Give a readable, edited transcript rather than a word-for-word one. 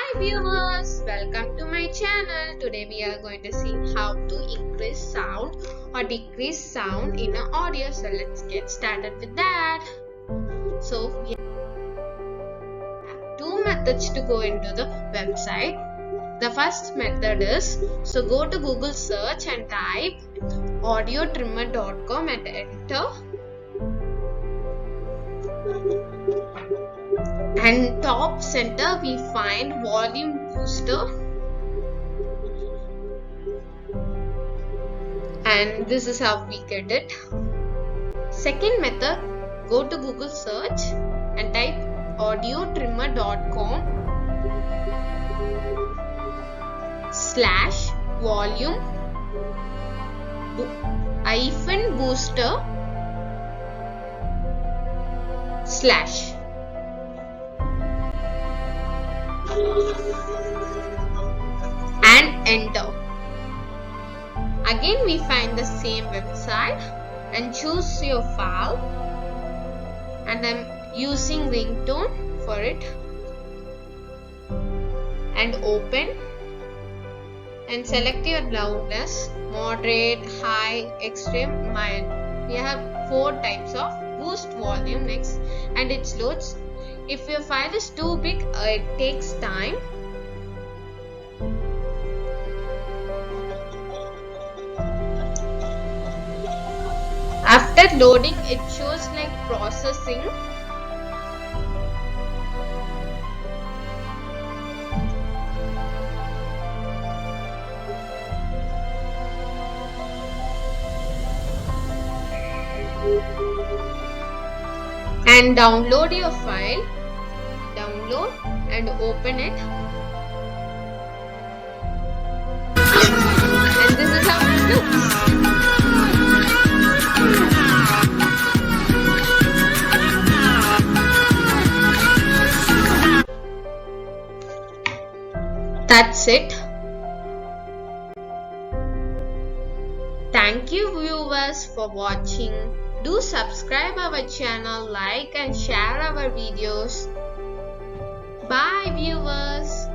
Hi viewers, welcome to my channel. Today we are going to see how to increase sound or decrease sound in an audio. So let's get started with that. So we have two methods to go into the website. The first method is, so go to Google search and type audiotrimmer.com and enter. And top center we find volume booster, and this is how we get it. Second method, go to Google search and type audiotrimmer.com / volume -booster / and enter. Again we find the same website and choose your file, and I'm using ringtone for it, and open and select your loudness: moderate, high, extreme, mild. We have 4 types of boost volume next, and it loads. If your file is too big, it takes time. After loading, it shows like processing. And download your file. Download and open it. And this is how it looks. That's it. Thank you viewers for watching. Do subscribe our channel, like and share our videos. Bye viewers.